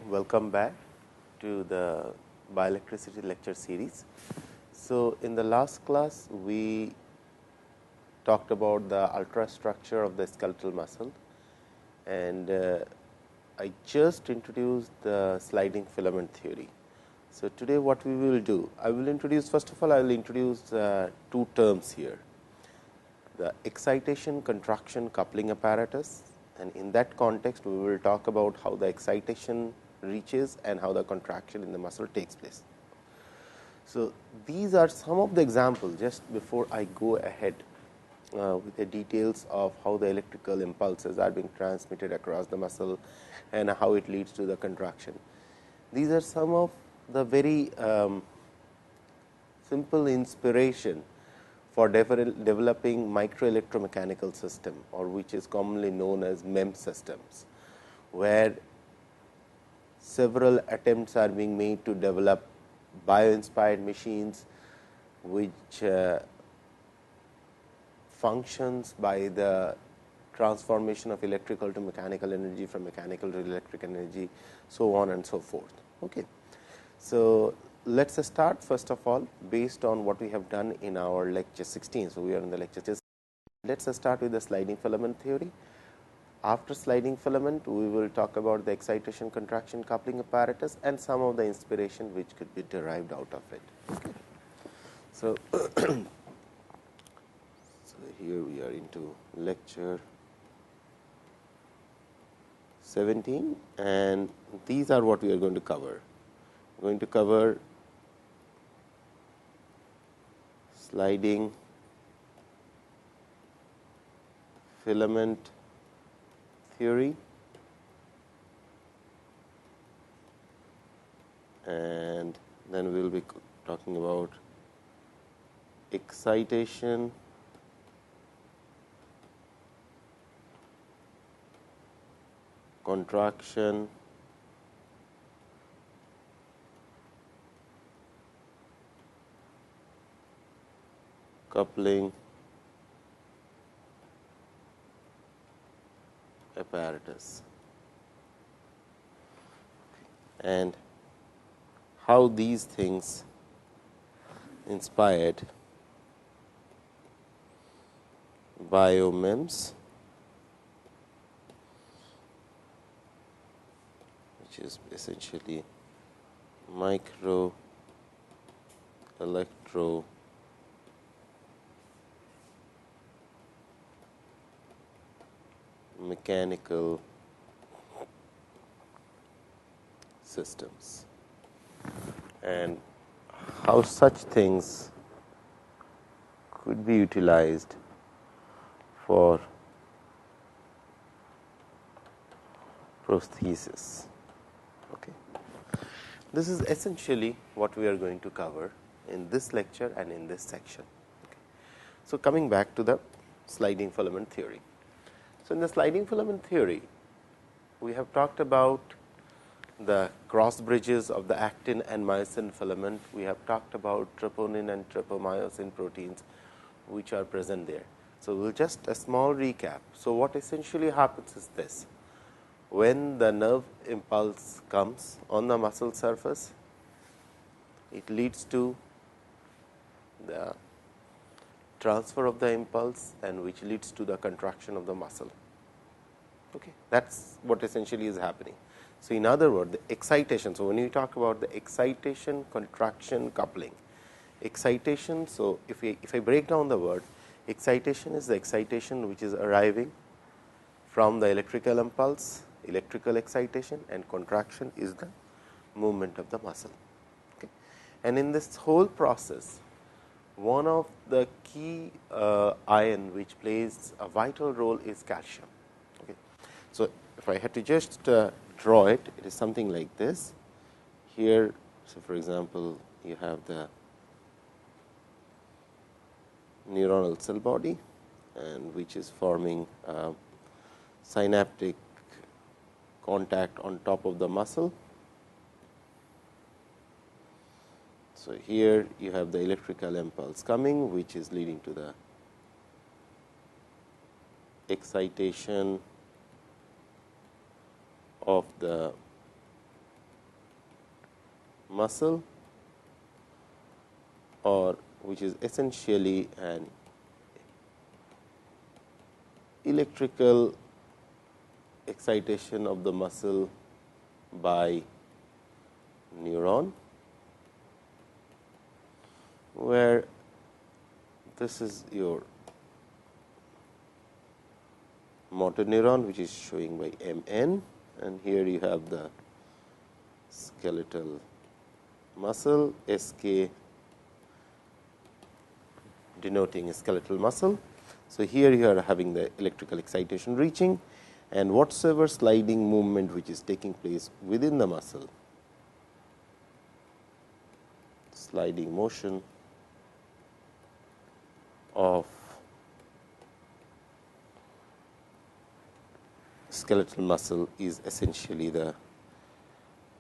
Welcome back to the Bioelectricity lecture series. So, in the last class, we talked about the ultrastructure of the skeletal muscle, and I just introduced the sliding filament theory. So, today what we will do, I will introduce, first of all, I will introduce two terms here, the excitation contraction coupling apparatus, and in that context we will talk about how the excitation reaches and how the contraction in the muscle takes place. So, these are some of the examples just before I go ahead with the details of how the electrical impulses are being transmitted across the muscle and how it leads to the contraction. These are some of the very simple inspiration for developing micro electromechanical system, or which is commonly known as MEM systems, where several attempts are being made to develop bio-inspired machines, which functions by the transformation of electrical to mechanical energy, from mechanical to electric energy, so on and so forth. Okay. So, let us start first of all based on what we have done in our lecture 16. So, we are in the lecture 16. Let us start with the sliding filament theory. After sliding filament, we will talk about the excitation contraction coupling apparatus and some of the inspiration which could be derived out of it. Okay. So, here we are into lecture 17, and these are what we are going to cover. We are going to cover sliding filament theory, and then we will be talking about excitation contraction coupling apparatus, and how these things inspired BioMEMS, which is essentially micro electro mechanical systems, and how such things could be utilized for prosthesis. Okay. This is essentially what we are going to cover in this lecture and in this section. Okay. So, coming back to the sliding filament theory. So, in the sliding filament theory, we have talked about the cross bridges of the actin and myosin filament. We have talked about troponin and tropomyosin proteins which are present there. So, we will just a small recap. So, what essentially happens is this: when the nerve impulse comes on the muscle surface, it leads to the transfer of the impulse, and which leads to the contraction of the muscle. Okay. That is what essentially is happening. So, in other words, the excitation. So, when you talk about the excitation contraction coupling, excitation. So, if I break down the word, excitation is the excitation which is arriving from the electrical impulse, electrical excitation, and contraction is the movement of the muscle. Okay. And in this whole process, one of the key ion which plays a vital role is calcium. Okay. So, if I had to just draw it, it is something like this. Here, so for example, you have the neuronal cell body, and which is forming synaptic contact on top of the muscle. So, here you have the electrical impulse coming, which is leading to the excitation of the muscle, or which is essentially an electrical excitation of the muscle by neuron, where this is your motor neuron, which is showing by Mn, and here you have the skeletal muscle, Sk denoting a skeletal muscle. So, here you are having the electrical excitation reaching, and whatsoever sliding movement which is taking place within the muscle, sliding motion of skeletal muscle is essentially the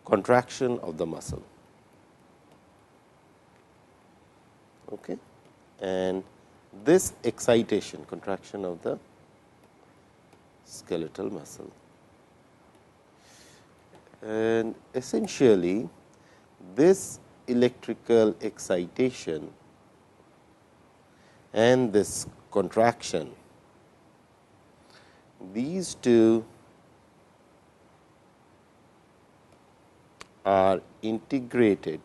contraction of the muscle. Okay. And this excitation, contraction of the skeletal muscle, and essentially this electrical excitation and this contraction, these two are integrated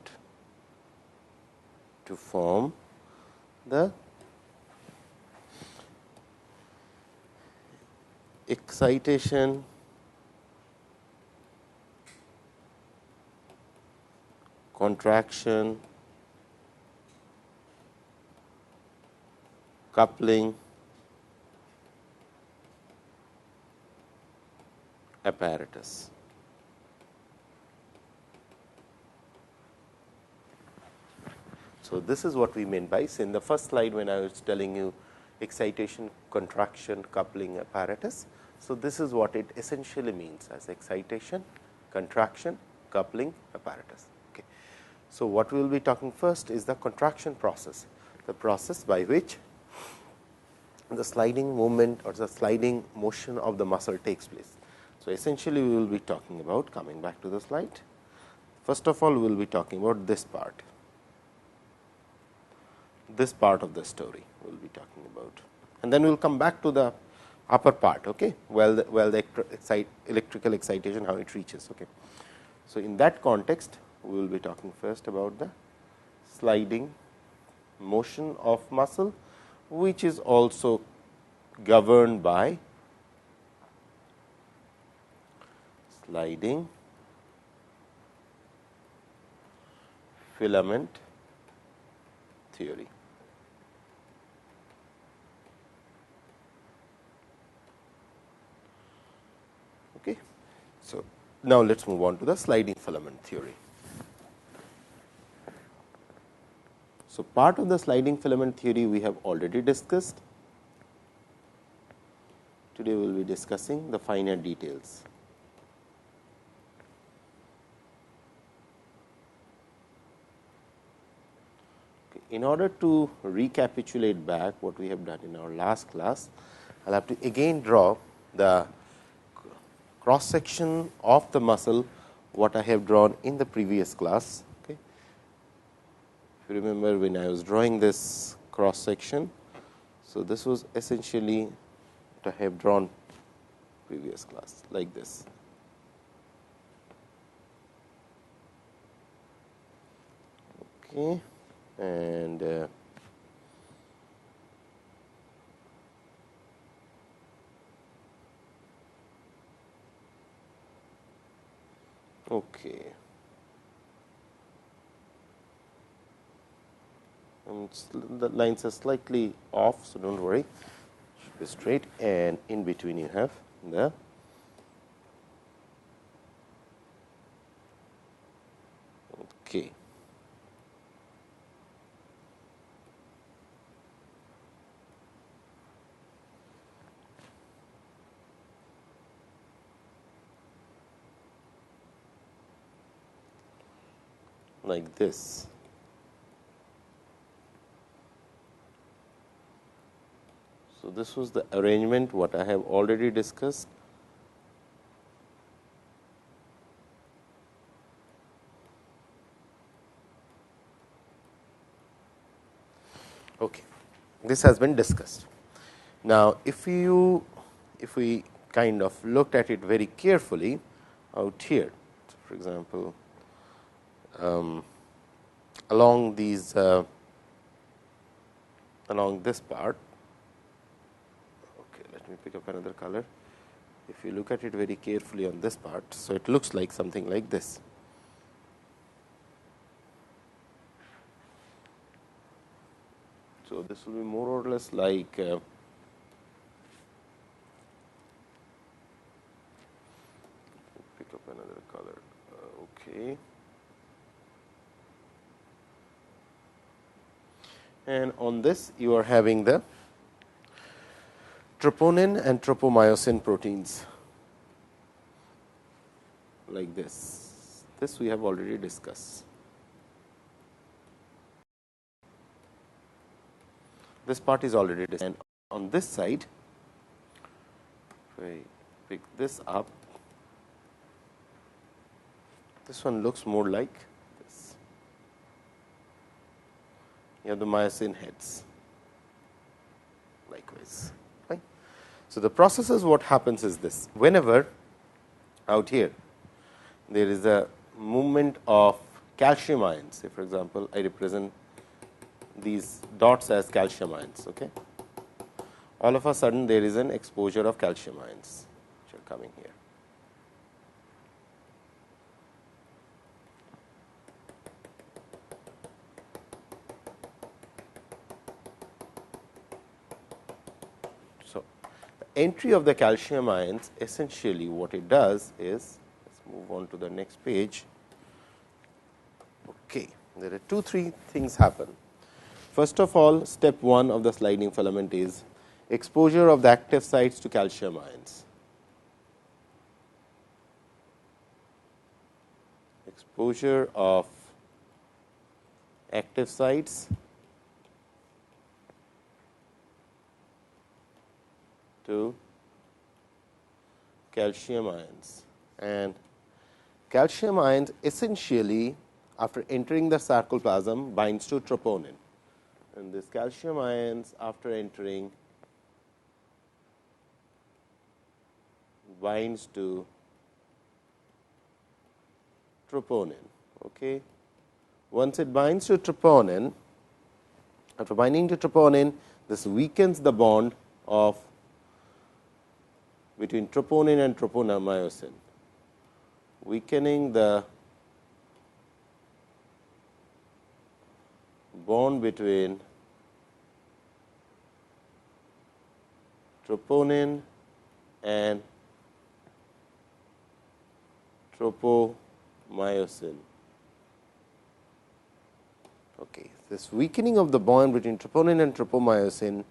to form the excitation contraction coupling apparatus. So, this is what we meant by, in the first slide when I was telling you excitation, contraction, coupling apparatus. So, this is what it essentially means as excitation, contraction, coupling apparatus. Okay. So, what we will be talking first is the contraction process, the process by which the sliding movement or the sliding motion of the muscle takes place. So, essentially we will be talking about, coming back to the slide, first of all we will be talking about this part. This part of the story we will be talking about, and then we will come back to the upper part. Okay, the electrical excitation, how it reaches. Okay. So, in that context we will be talking first about the sliding motion of muscle, which is also governed by sliding filament theory. Okay. So, now let us move on to the sliding filament theory. So, part of the sliding filament theory we have already discussed. Today we will be discussing the finer details. Okay. In order to recapitulate back what we have done in our last class, I will have to again draw the cross section of the muscle what I have drawn in the previous class. Okay. If you remember when I was drawing this cross section, so this was essentially what I have drawn previous class, like this. Okay. And okay. The lines are slightly off, so don't worry, should be straight, and in between you have the okay. Like this. So, this was the arrangement what I have already discussed. Okay. This has been discussed. Now, if we kind of looked at it very carefully out here, so for example, along these along this part. Okay, let me pick up another color. If you look at it very carefully on this part, so it looks like something like this. So, this will be more or less like pick up another color. Okay. And on this you are having the troponin and tropomyosin proteins like this. This we have already discussed. This part is already discussed. And on this side, if I pick this up, this one looks more like this. You have the myosin heads likewise. Right? So, the processes what happens is this: whenever out here there is a movement of calcium ions, say for example, I represent these dots as calcium ions. Okay. All of a sudden there is an exposure of calcium ions which are coming here. So, the entry of the calcium ions, essentially what it does is, let us move on to the next page. Okay. There are 2-3 things happen. First of all, step 1 of the sliding filament is exposure of the active sites to calcium ions. Exposure of active sites to calcium ions, and calcium ions essentially after entering the sarcoplasm binds to troponin, and this calcium ions after entering binds to troponin. Okay. Once it binds to troponin, after binding to troponin, this weakens the bond of between troponin and tropomyosin, weakening the bond between troponin and tropomyosin. Okay. This weakening of the bond between troponin and tropomyosin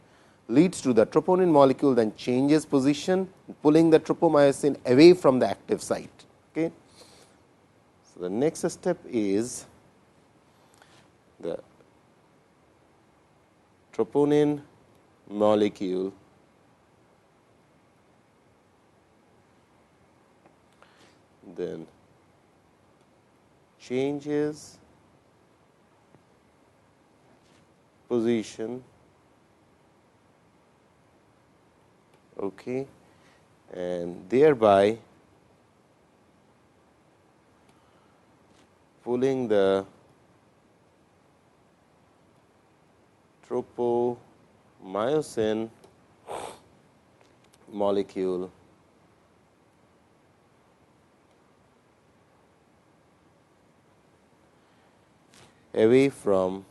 leads to the troponin molecule then changes position, pulling the tropomyosin away from the active site. Okay. So, the next step is the troponin molecule then changes position, okay, and thereby pulling the tropomyosin molecule away from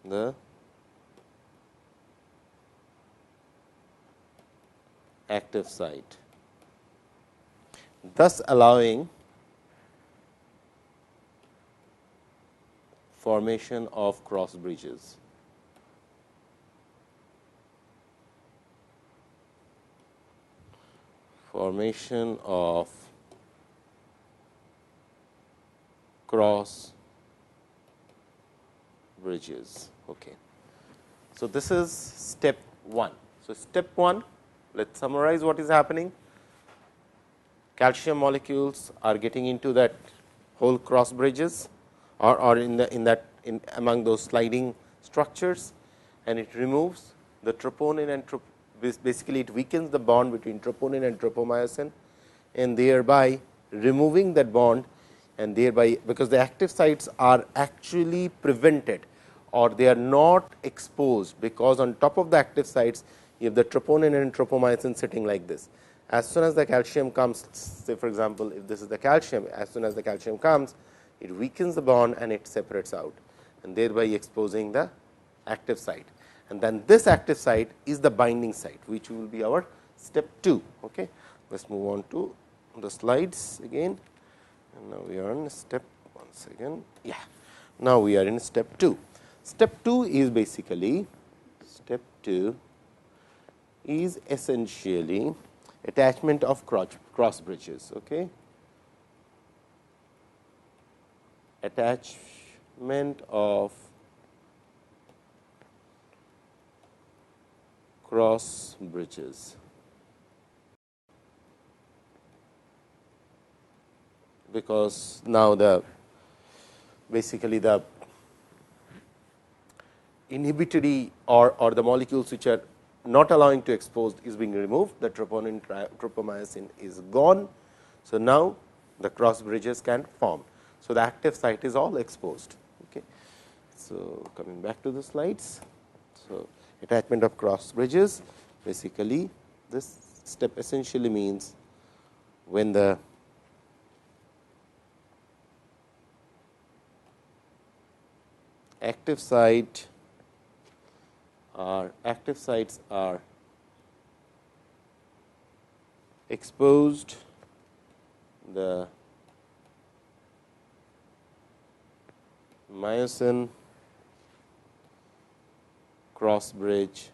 the active site, thus allowing formation of cross bridges. Formation of cross bridges. Okay. So, this is step 1. So, step 1, let us summarize what is happening. Calcium molecules are getting into that whole cross bridges or in among those sliding structures, and it removes the troponin and basically it weakens the bond between troponin and tropomyosin, and thereby removing that bond, and thereby because the active sites are actually prevented or they are not exposed, because on top of the active sites you have the troponin and tropomyosin sitting like this. As soon as the calcium comes, say for example, if this is the calcium, as soon as the calcium comes, it weakens the bond and it separates out, and thereby exposing the active site. And then this active site is the binding site, which will be our step 2. Okay. Let us move on to the slides again, and now we are in step once again. Yeah, now we are in step 2. Step 2 is basically essentially attachment of cross bridges. Okay. Attachment of cross bridges, because now basically the inhibitory or the molecules which are not allowing to expose is being removed, the troponin tropomyosin is gone. So, now the cross bridges can form. So, the active site is all exposed. Okay. So, coming back to the slides. So, attachment of cross bridges, basically this step essentially means when the active sites are exposed, the myosin cross bridge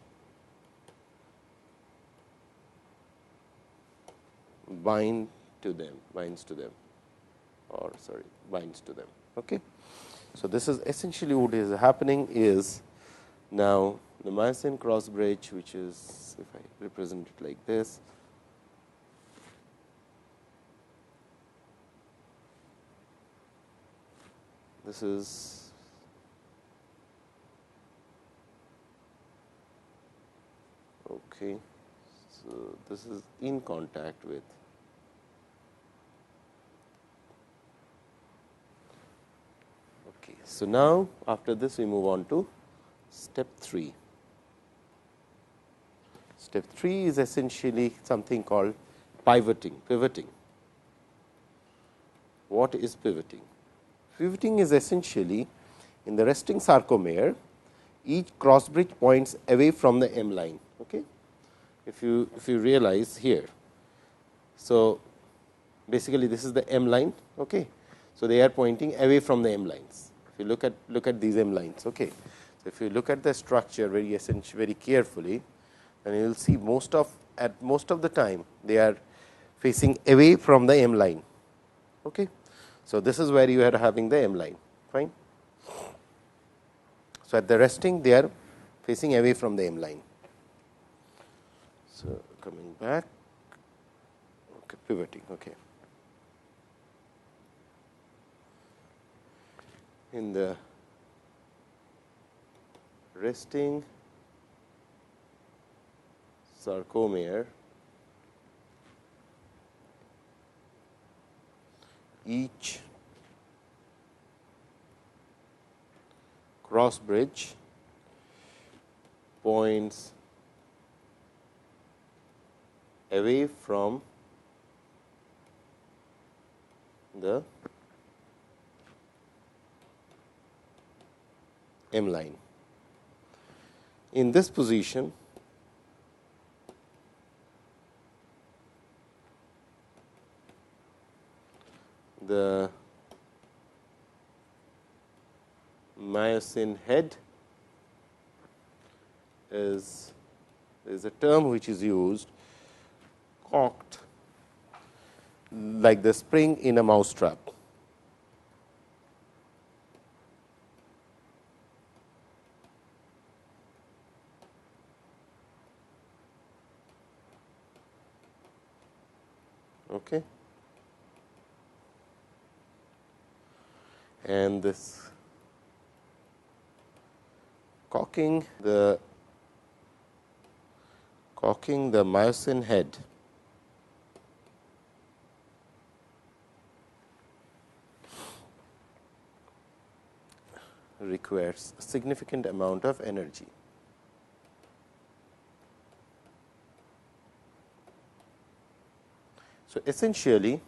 binds to them. Okay. So, this is essentially what is happening is now the myosin cross bridge, which is, if I represent it like this, this is okay. So, this is in contact with okay. So, now after this we move on to step 3. Step 3 is essentially something called pivoting. What is pivoting? Pivoting is essentially in the resting sarcomere, each cross bridge points away from the M line. Okay. If you realize here, so basically this is the M line. Okay. So, they are pointing away from the M lines. If you look at these M lines. Okay. So, if you look at the structure very carefully, then you will see most of the time they are facing away from the M line. Okay. So, this is where you are having the M line. Fine. So, at the resting they are facing away from the M line. So, coming back, okay, pivoting. Okay. In the resting sarcomere, each cross bridge points away from the M line. In this position, the myosin head is a term which is used, cocked like the spring in a mousetrap. Okay. And this cocking, the Cocking the myosin head requires a significant amount of energy. So, essentially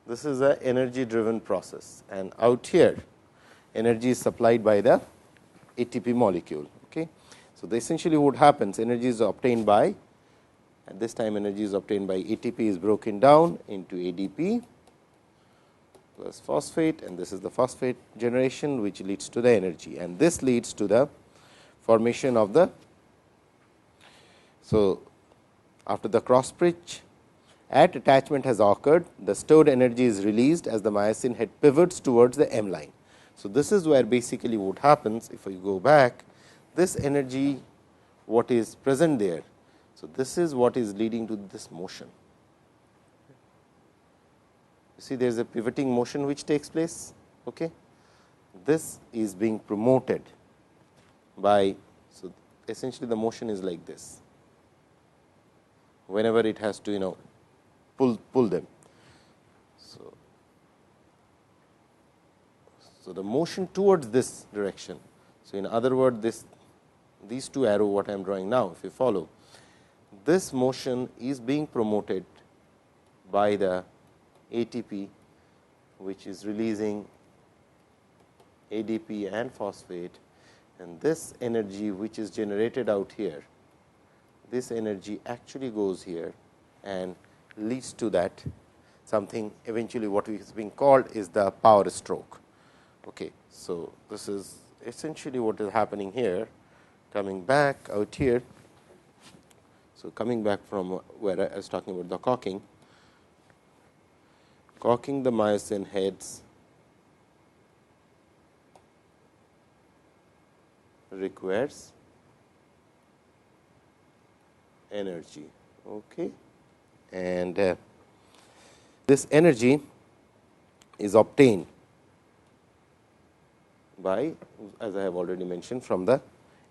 this is a energy driven process, and out here energy is supplied by the ATP molecule. Okay. So, essentially what happens, energy is obtained by, at this time energy is obtained by ATP is broken down into ADP plus phosphate, and this is the phosphate generation which leads to the energy, and this leads to the formation of the. So, after the cross bridge at attachment has occurred, the stored energy is released as the myosin head pivots towards the M line. So, this is where basically what happens, if we go back, this energy what is present there. So, this is what is leading to this motion. You see there is a pivoting motion which takes place. Okay. This is being promoted by, so essentially the motion is like this, whenever it has to pull them. So, the motion towards this direction. So, in other words, these two arrow what I am drawing now, if you follow, this motion is being promoted by the ATP, which is releasing ADP and phosphate, and this energy which is generated out here, this energy actually goes here and leads to that something eventually what is being called is the power stroke. Okay. So, this is essentially what is happening here. Coming back out here. So, coming back from where I was talking about the cocking the myosin heads requires energy. Okay. And this energy is obtained by, as I have already mentioned, from the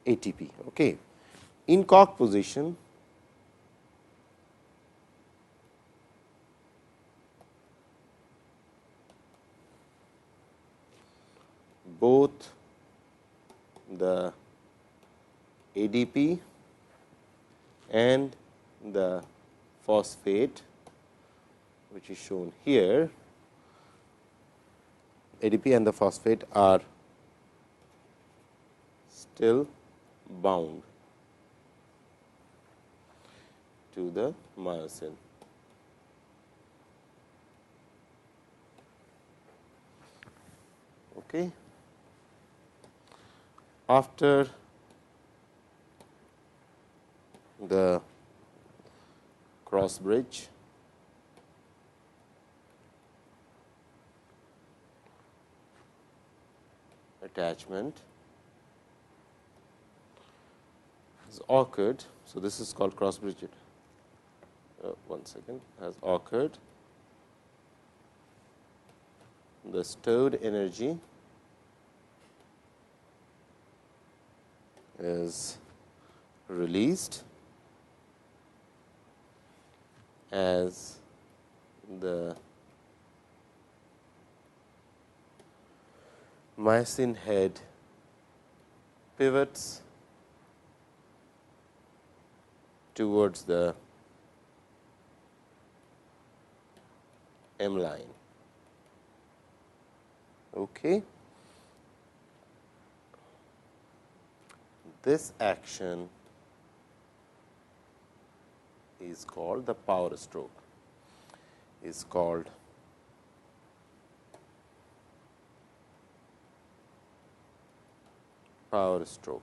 ATP. Okay. In cock position, both the ADP and the phosphate, which is shown here, ADP and the phosphate are still bound to the myosin. Okay. After the cross bridge, attachment has occurred. So, this is called cross bridge. One second, has occurred. The stored energy is released as the myosin head pivots towards the M line. Okay. This action is called the power stroke, is called power stroke.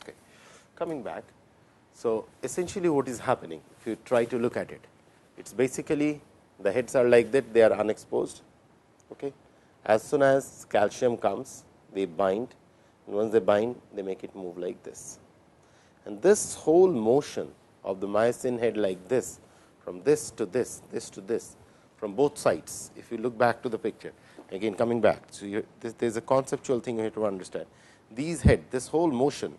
Okay. Coming back, so essentially what is happening, if you try to look at it, it is basically the heads are like that, they are unexposed. Okay. As soon as calcium comes, they bind, and once they bind, they make it move like this. And this whole motion of the myosin head like this, from this to this to this, from both sides. If you look back to the picture, again coming back. So, there is a conceptual thing you have to understand. these head, this whole motion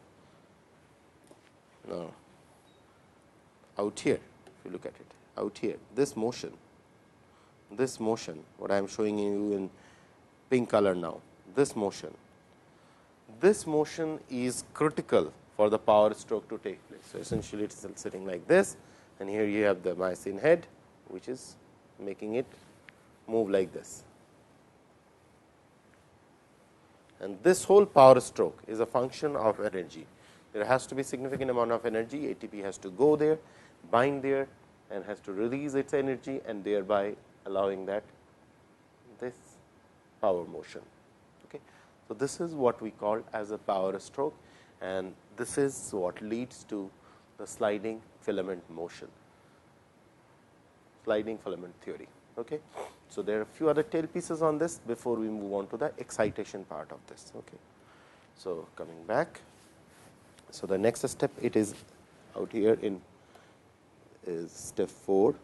out here, if you look at it out here, this motion, what I am showing you in pink color now, this motion is critical for the power stroke to take place. So, essentially it is sitting like this, and here you have the myosin head, which is making it move like this. And this whole power stroke is a function of energy. There has to be significant amount of energy, ATP has to go there, bind there, and has to release its energy, and thereby allowing that this power motion. Okay. So, this is what we call as a power stroke, and this is what leads to the sliding filament motion, sliding filament theory. Okay. So, there are a few other tail pieces on this before we move on to the excitation part of this. Okay. So, coming back. So, the next step, it is out here in is step 4.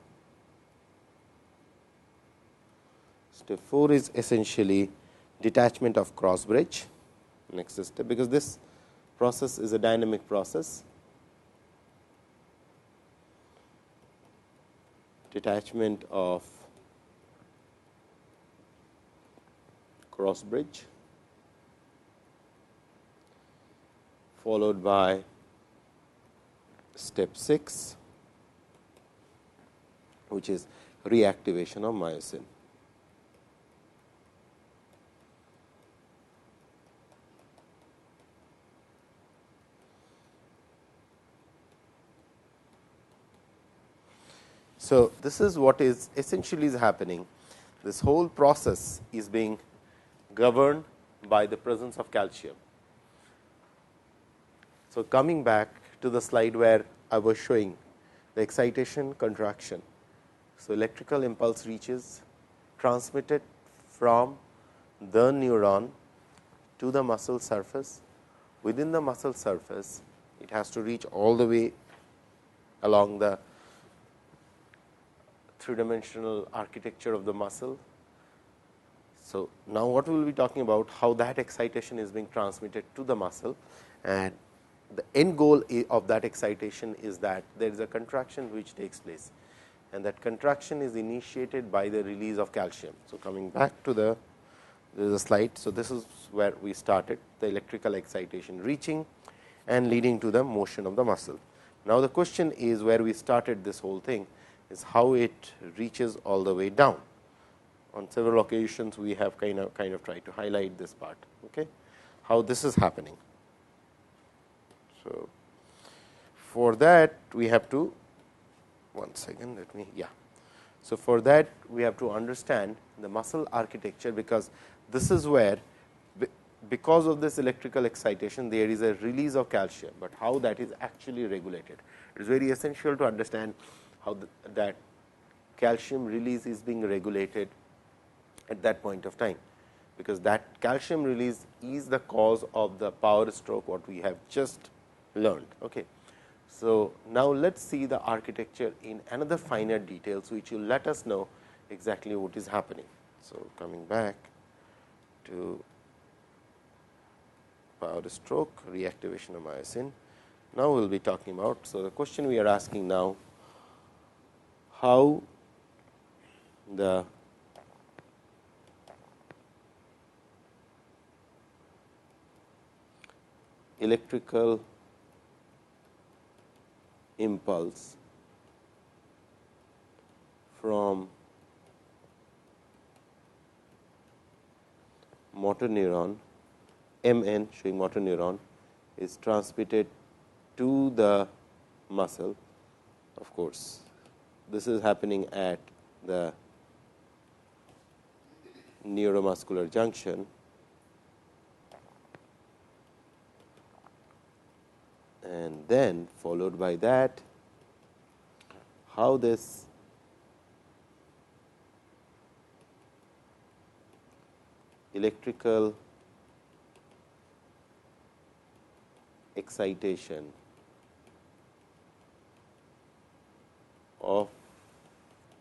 Step 4 is essentially detachment of cross bridge. Next step, because this process is a dynamic process, detachment of cross bridge, followed by step 6, which is reactivation of myosin. So, this is what is essentially is happening. This whole process is being governed by the presence of calcium. So, coming back to the slide where I was showing the excitation contraction. So, electrical impulse reaches transmitted from the neuron to the muscle surface. Within the muscle surface, it has to reach all the way along the three-dimensional architecture of the muscle. So, now what we will be talking about, how that excitation is being transmitted to the muscle, and the end goal of that excitation is that there is a contraction which takes place, and that contraction is initiated by the release of calcium. So, coming back to there is a slide. So, this is where we started, the electrical excitation reaching and leading to the motion of the muscle. Now, the question is where we started this whole thing is how it reaches all the way down. On several occasions, we have kind of tried to highlight this part, okay, how this is happening. So, for that we have to, one second, let me, yeah. So, for that we have to understand the muscle architecture, because this is where, because of this electrical excitation, there is a release of calcium, but how that is actually regulated. It is very essential to understand how that calcium release is being regulated at that point of time, because that calcium release is the cause of the power stroke what we have just learned. Okay. So, now let us see the architecture in another finer details, which will let us know exactly what is happening. So, coming back to power stroke, reactivation of myosin. Now, we will be talking about, so the question we are asking now, how the electrical impulse from motor neuron MN, showing motor neuron, is transmitted to the muscle. Of course, this is happening at the neuromuscular junction, and then followed by that, how this electrical excitation of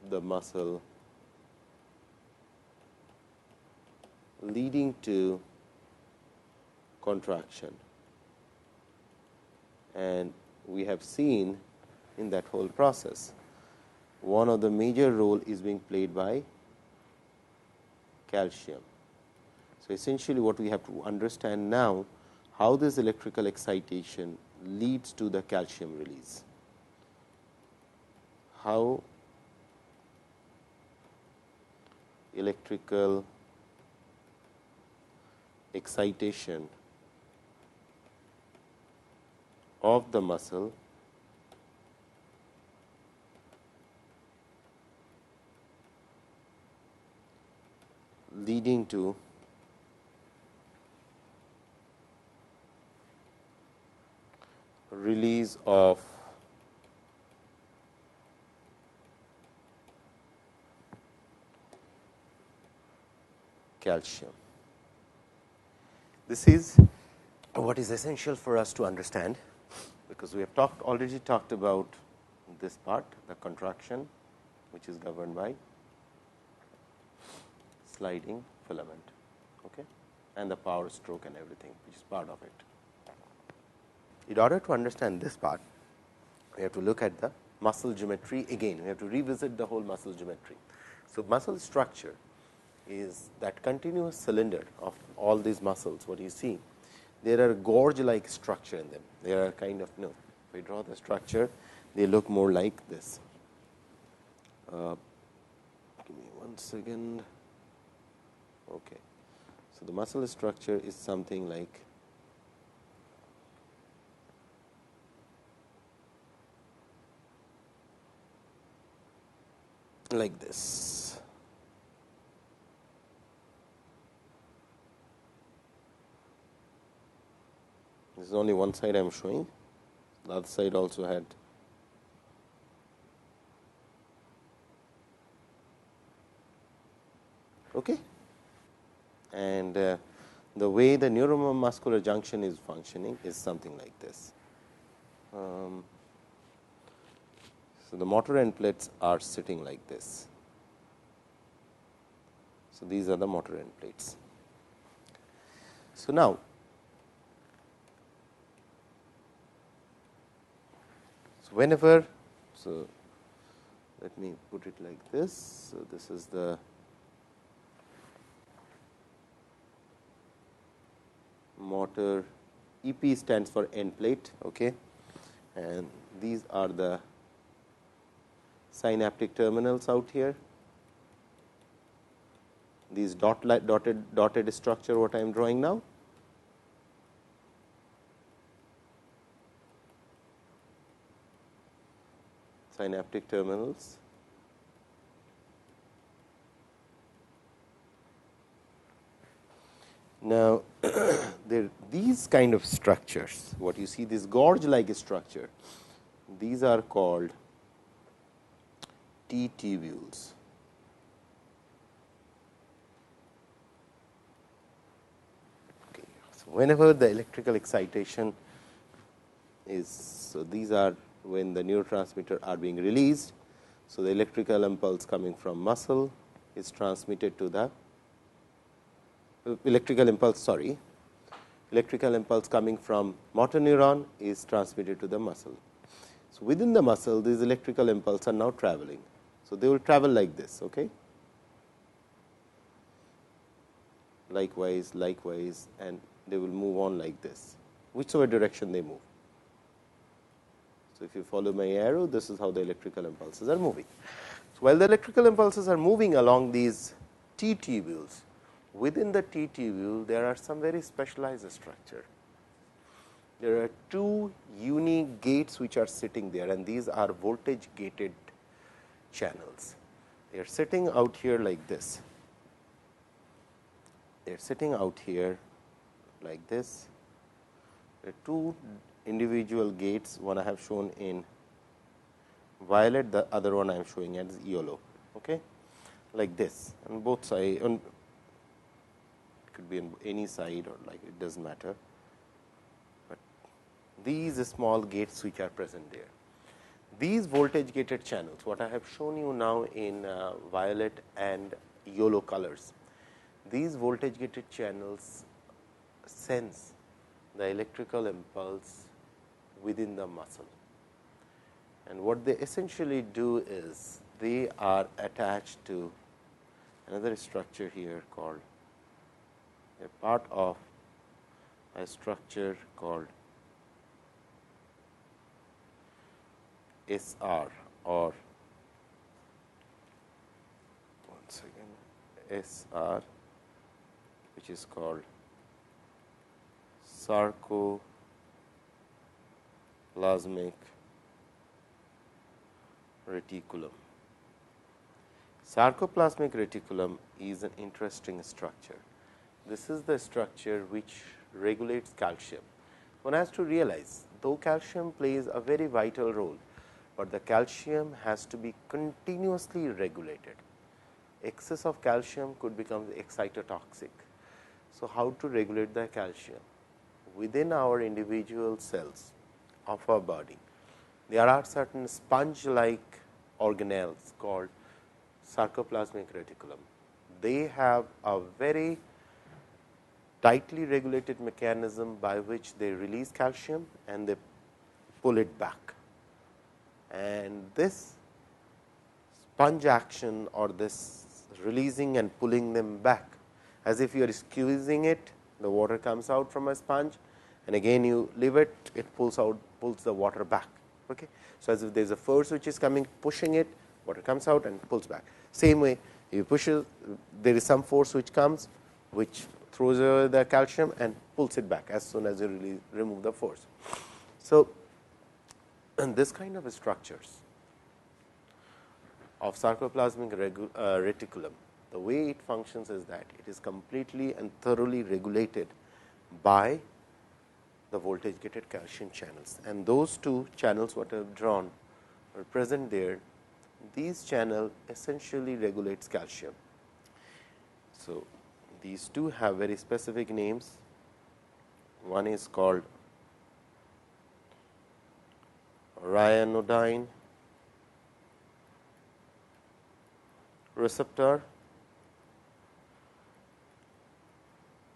the muscle leading to contraction, and we have seen in that whole process one of the major role is being played by calcium. So, essentially what we have to understand now, how this electrical excitation leads to the calcium release, how electrical excitation of the muscle leading to release of calcium. This is what is essential for us to understand, because we have already talked about this part, the contraction, which is governed by sliding filament, okay, and the power stroke and everything which is part of it. In order to understand this part, we have to look at the muscle geometry again. We have to revisit the whole muscle geometry. So, muscle structure is that continuous cylinder of all these muscles. What you see, there are gorge like structure in them. There are kind of, if we draw the structure, they look more like this. Give me 1 second. Okay. So, the muscle structure is something like this. This is only one side I am showing, the other side also had. Okay. And the way the neuromuscular junction is functioning is something like this. So, the motor end plates are sitting like this. So, these are the motor end plates. So, now whenever, so let me put it like this. So, this is the motor, EP stands for end plate, okay, and these are the synaptic terminals out here. These dotted structure what I am drawing now. Synaptic terminals. Now, these kind of structures, what you see, this gorge like structure, these are called T tubules. Okay. So, whenever the electrical excitation is, so these are when the neurotransmitter are being released. So, the electrical impulse coming from muscle is transmitted to the electrical impulse coming from motor neuron is transmitted to the muscle. So, within the muscle these electrical impulses are now traveling. So, they will travel like this, okay? Likewise, and they will move on like this, whichever direction they move. So, if you follow my arrow, this is how the electrical impulses are moving. So, while the electrical impulses are moving along these T tubules, within the T tubule there are some very specialized structure. There are two unique gates which are sitting there, and these are voltage gated channels. They are sitting out here like this. They are sitting out here like this. There are two individual gates, one I have shown in violet, the other one I am showing as yellow, okay, like this, and both sides, and it could be on any side or like it does not matter, but these small gates which are present there. These voltage gated channels, what I have shown you now in violet and yellow colors, these voltage gated channels sense the electrical impulse within the muscle. And what they essentially do is they are attached to another structure here called a part of a structure called SR, or once again SR, which is called sarcoplasmic reticulum. Sarcoplasmic reticulum is an interesting structure. This is the structure which regulates calcium. One has to realize, though calcium plays a very vital role, but the calcium has to be continuously regulated. Excess of calcium could become excitotoxic. So, how to regulate the calcium? Within our individual cells of our body, there are certain sponge-like organelles called sarcoplasmic reticulum. They have a very tightly regulated mechanism by which they release calcium and they pull it back. And this sponge action, or this releasing and pulling them back, as if you are squeezing it, the water comes out from a sponge, and again you leave it, it pulls the water back. Okay. So, as if there is a force which is coming, pushing it, water comes out and pulls back. Same way, you push it, there is some force which comes, which throws away the calcium and pulls it back as soon as you remove the force. So, and this kind of structures of sarcoplasmic reticulum, the way it functions is that it is completely and thoroughly regulated by the voltage gated calcium channels, and those two channels what I have drawn are present there. These channel essentially regulates calcium. So, these two have very specific names. One is called ryanodine receptor,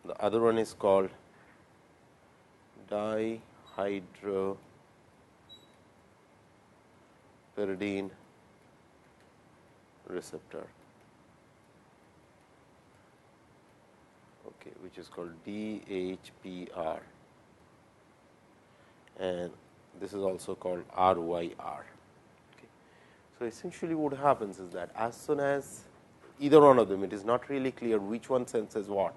the other one is called dihydropyridine receptor, okay, which is called DHPR, and this is also called RYR. Okay. So, essentially what happens is that as soon as either one of them, it is not really clear which one senses what,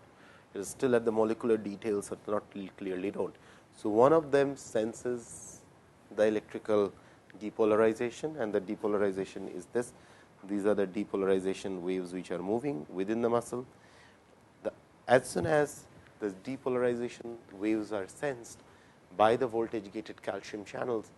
it is still at the molecular details are not really clearly known. So, one of them senses the electrical depolarization, and the depolarization is this. These are the depolarization waves which are moving within the muscle. As soon as the depolarization waves are sensed by the voltage gated calcium channels,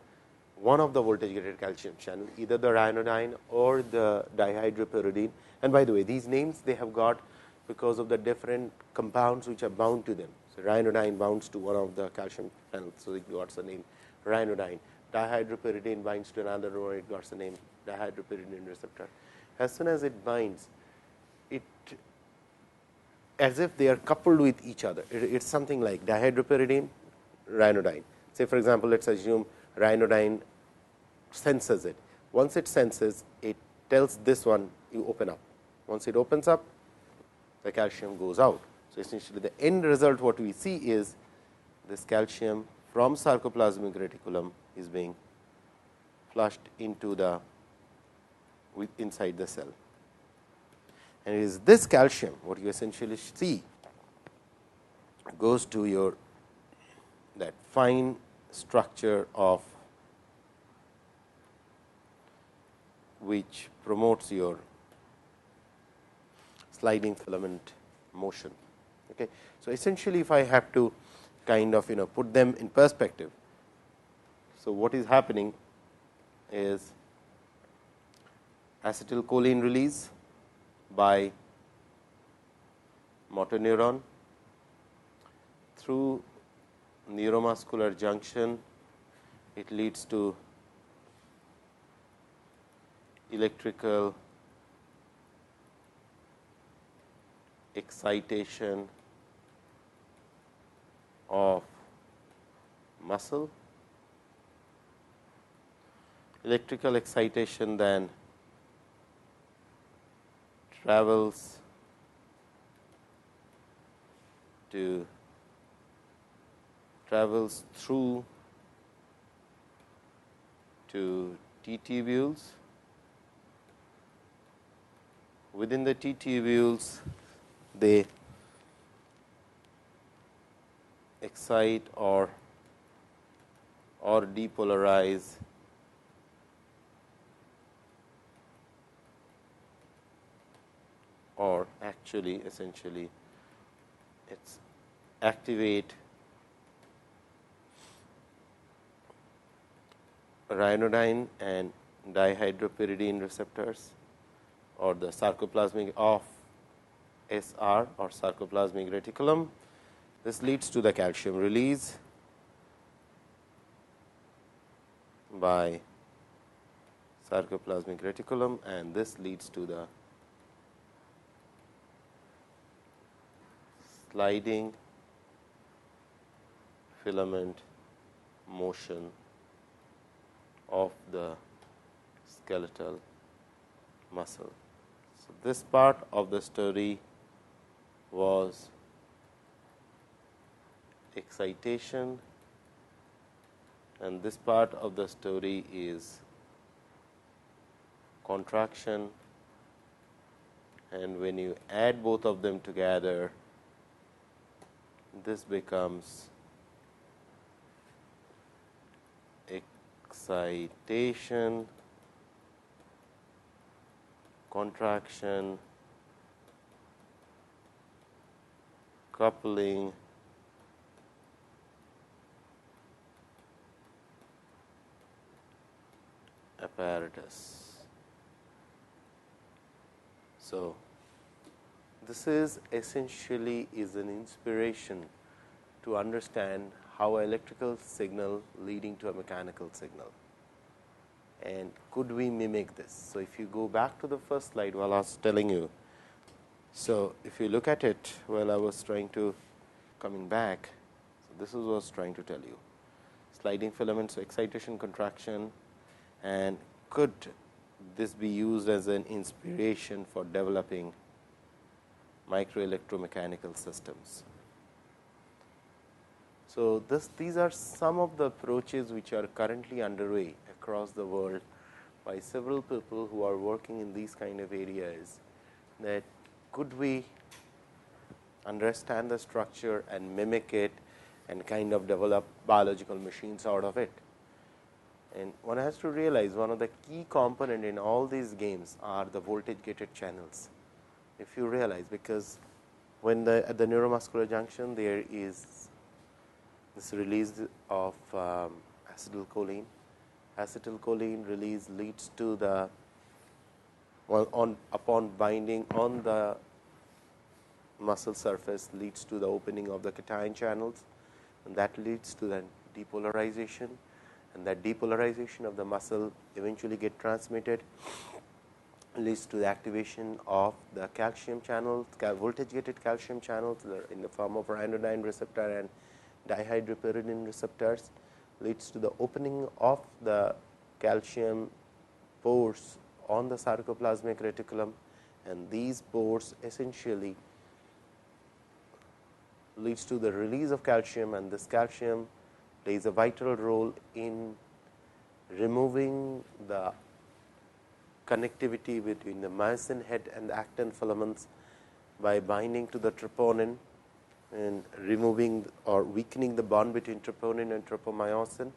one of the voltage gated calcium channel, either the ryanodine or the dihydropyridine, and by the way, these names they have got because of the different compounds which are bound to them. So, ryanodine bounds to one of the calcium channels, so it got the name ryanodine. Dihydropyridine binds to another, or it got the name dihydropyridine receptor. As soon as it binds, it as if they are coupled with each other. It is something like dihydropyridine, ryanodine. Say for example, let us assume ryanodine senses it. Once it senses, it tells this one, you open up. Once it opens up, the calcium goes out. So, essentially the end result what we see is this calcium from sarcoplasmic reticulum is being flushed into the inside the cell. And it is this calcium what you essentially see goes to your that fine structure of which promotes your sliding filament motion. Okay. So, essentially if I have to kind of put them in perspective. So, what is happening is acetylcholine release by motor neuron through neuromuscular junction, it leads to electrical excitation of muscle. Electrical excitation then travels through to T tubules. Within the T tubules, they excite or depolarize or actually essentially it's activate ryanodine and dihydropyridine receptors or the sarcoplasmic of SR or sarcoplasmic reticulum. This leads to the calcium release by sarcoplasmic reticulum, and this leads to the sliding filament motion of the skeletal muscle. So, this part of the story was excitation, and this part of the story is contraction, and when you add both of them together, this becomes excitation, contraction, coupling, apparatus. So, this is essentially is an inspiration to understand how an electrical signal leading to a mechanical signal, and could we mimic this. So, if you go back to the first slide while I was telling you. So, if you look at it, well, I was trying to coming back. So, this is what I was trying to tell you, sliding filaments, so excitation, contraction, and could this be used as an inspiration for developing micro electromechanical systems. So, these are some of the approaches which are currently underway across the world by several people who are working in these kind of areas, that could we understand the structure and mimic it and kind of develop biological machines out of it. And one has to realize one of the key component in all these games are the voltage gated channels. If you realize, because when at the neuromuscular junction there is this release of acetylcholine. Acetylcholine release leads to the upon binding on the muscle surface leads to the opening of the cation channels, and that leads to the depolarization, and that depolarization of the muscle eventually get transmitted, leads to the activation of the calcium channels, voltage gated calcium channels in the form of ryanodine receptor and dihydropyridine receptors, leads to the opening of the calcium pores on the sarcoplasmic reticulum, and these pores essentially leads to the release of calcium, and this calcium plays a vital role in removing the connectivity between the myosin head and the actin filaments by binding to the troponin and removing or weakening the bond between troponin and tropomyosin,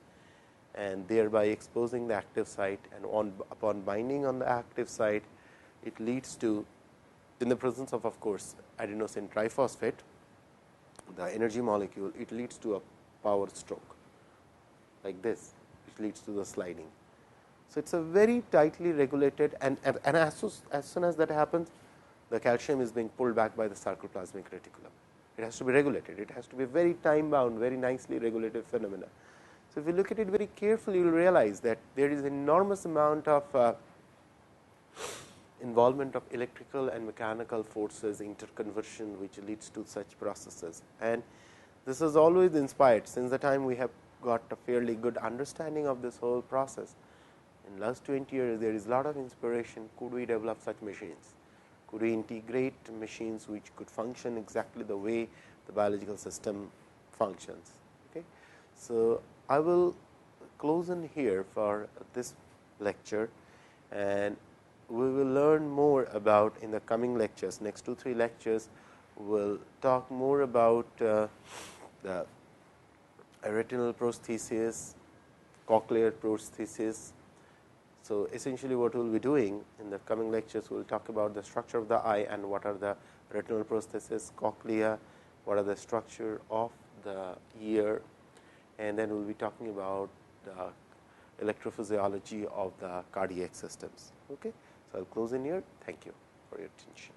and thereby exposing the active site, and upon binding on the active site, it leads to, in the presence of course, adenosine triphosphate, the energy molecule, it leads to a power stroke like this, it leads to the sliding. So, it is a very tightly regulated, and as soon as that happens, the calcium is being pulled back by the sarcoplasmic reticulum. It has to be regulated, it has to be very time bound, very nicely regulated phenomena. So, if you look at it very carefully, you will realize that there is enormous amount of involvement of electrical and mechanical forces, interconversion, which leads to such processes. And this is always inspired since the time we have got a fairly good understanding of this whole process. In last 20 years, there is a lot of inspiration. Could we develop such machines? Could we integrate machines which could function exactly the way the biological system functions? Okay. So, I will close in here for this lecture, and we will learn more about in the coming lectures. Next 2-3 lectures, we will talk more about the retinal prosthesis, cochlear prosthesis. So, essentially what we will be doing in the coming lectures, we will talk about the structure of the eye and what are the retinal prosthesis, cochlea, what are the structure of the ear, and then we will be talking about the electrophysiology of the cardiac systems. Okay. So, I will close in here. Thank you for your attention.